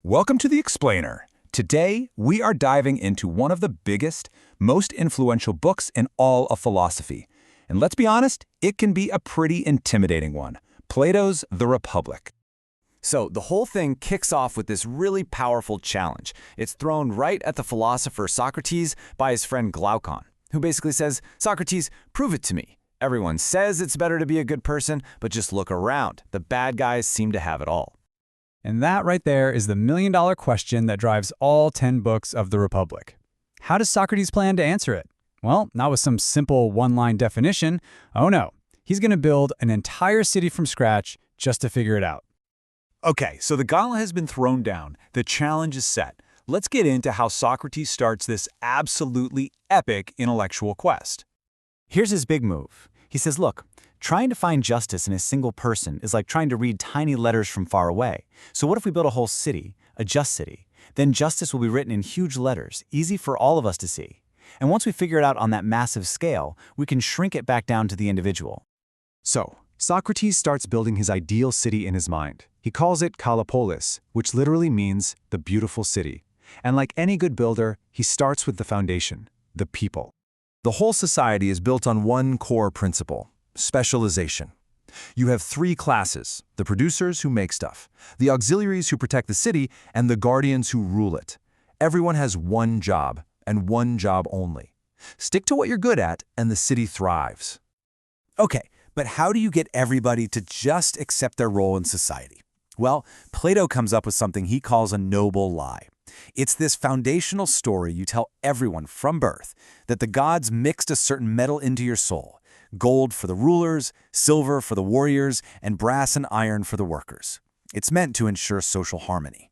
Welcome to The Explainer. Today, we are diving into one of the biggest, most influential books in all of philosophy. And let's be honest, it can be a pretty intimidating one. Plato's The Republic. So the whole thing kicks off with this really powerful challenge. It's thrown right at the philosopher Socrates by his friend Glaucon, who basically says, Socrates, prove it to me. Everyone says it's better to be a good person, but just look around. The bad guys seem to have it all. And that right there is the million-dollar question that drives all 10 books of the Republic. How does Socrates plan to answer it? Well, not with some simple one-line definition. Oh no, he's going to build an entire city from scratch just to figure it out. Okay, so the gauntlet has been thrown down. The challenge is set. Let's get into how Socrates starts this absolutely epic intellectual quest. Here's his big move. He says, look, trying to find justice in a single person is like trying to read tiny letters from far away. So what if we build a whole city, a just city? Then justice will be written in huge letters, easy for all of us to see. And once we figure it out on that massive scale, we can shrink it back down to the individual. So, Socrates starts building his ideal city in his mind. He calls it Kalapolis, which literally means the beautiful city. And like any good builder, he starts with the foundation, the people. The whole society is built on one core principle: specialization. You have three classes: the producers who make stuff, the auxiliaries who protect the city, and the guardians who rule it. Everyone has one job, and one job only. Stick to what you're good at, and the city thrives. Okay, but how do you get everybody to just accept their role in society? Well, Plato comes up with something he calls a noble lie. It's this foundational story you tell everyone from birth, that the gods mixed a certain metal into your soul: gold for the rulers, silver for the warriors, and brass and iron for the workers. It's meant to ensure social harmony.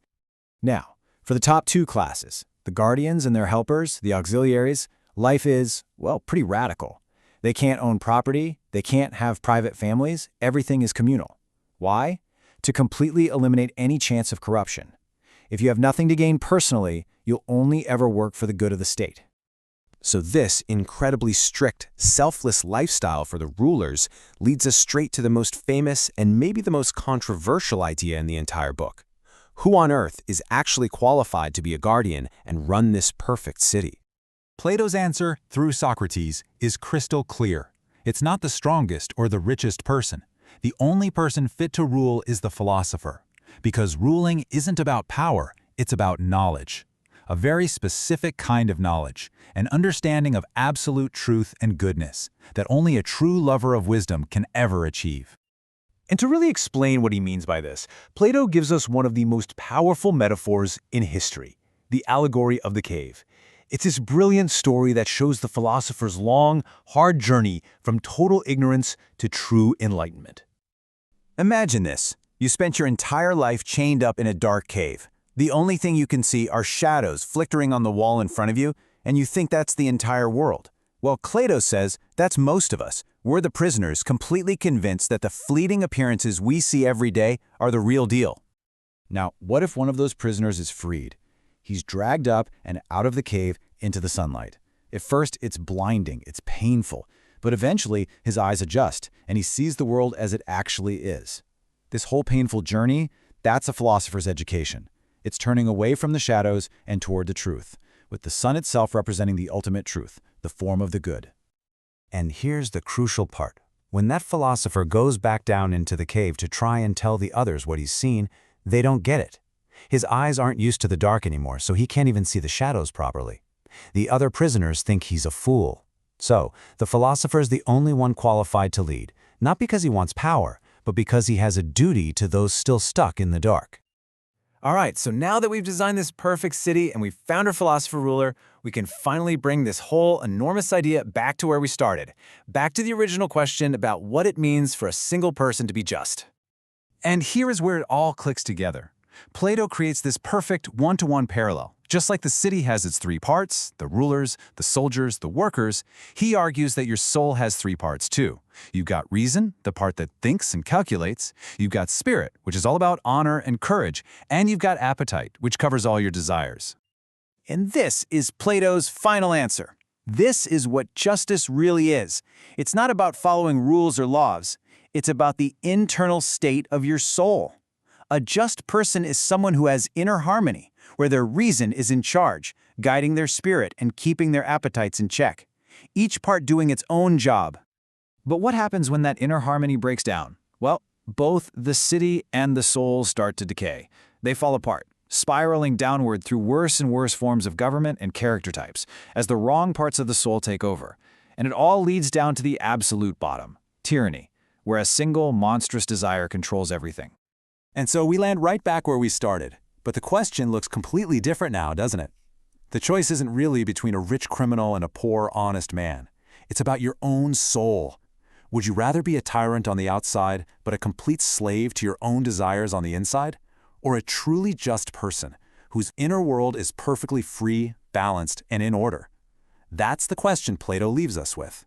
Now, for the top two classes, the guardians and their helpers, the auxiliaries, life is, well, pretty radical. They can't own property, they can't have private families, everything is communal. Why? To completely eliminate any chance of corruption. If you have nothing to gain personally, you'll only ever work for the good of the state. So this incredibly strict, selfless lifestyle for the rulers leads us straight to the most famous and maybe the most controversial idea in the entire book. Who on earth is actually qualified to be a guardian and run this perfect city? Plato's answer, through Socrates, is crystal clear. It's not the strongest or the richest person. The only person fit to rule is the philosopher. Because ruling isn't about power, it's about knowledge. A very specific kind of knowledge, an understanding of absolute truth and goodness that only a true lover of wisdom can ever achieve. And to really explain what he means by this, Plato gives us one of the most powerful metaphors in history: the Allegory of the Cave. It's this brilliant story that shows the philosopher's long, hard journey from total ignorance to true enlightenment. Imagine this. You spent your entire life chained up in a dark cave. The only thing you can see are shadows flickering on the wall in front of you, and you think that's the entire world. Well, Plato says that's most of us. We're the prisoners, completely convinced that the fleeting appearances we see every day are the real deal. Now, what if one of those prisoners is freed? He's dragged up and out of the cave into the sunlight. At first, it's blinding, it's painful, but eventually his eyes adjust, and he sees the world as it actually is. This whole painful journey, that's a philosopher's education. It's turning away from the shadows and toward the truth, with the sun itself representing the ultimate truth, the form of the good. And here's the crucial part. When that philosopher goes back down into the cave to try and tell the others what he's seen, they don't get it. His eyes aren't used to the dark anymore, so he can't even see the shadows properly. The other prisoners think he's a fool. So, the philosopher is the only one qualified to lead, not because he wants power, but because he has a duty to those still stuck in the dark. All right, so now that we've designed this perfect city and we've found our philosopher ruler, we can finally bring this whole enormous idea back to where we started, back to the original question about what it means for a single person to be just. And here is where it all clicks together. Plato creates this perfect one-to-one parallel. Just like the city has its three parts, the rulers, the soldiers, the workers, he argues that your soul has three parts too. You've got reason, the part that thinks and calculates. You've got spirit, which is all about honor and courage. And you've got appetite, which covers all your desires. And this is Plato's final answer. This is what justice really is. It's not about following rules or laws. It's about the internal state of your soul. A just person is someone who has inner harmony, where their reason is in charge, guiding their spirit and keeping their appetites in check, each part doing its own job. But what happens when that inner harmony breaks down? Well, both the city and the soul start to decay. They fall apart, spiraling downward through worse and worse forms of government and character types, as the wrong parts of the soul take over. And it all leads down to the absolute bottom, tyranny, where a single monstrous desire controls everything. And so we land right back where we started. But the question looks completely different now, doesn't it? The choice isn't really between a rich criminal and a poor, honest man. It's about your own soul. Would you rather be a tyrant on the outside, but a complete slave to your own desires on the inside? Or a truly just person, whose inner world is perfectly free, balanced, and in order? That's the question Plato leaves us with.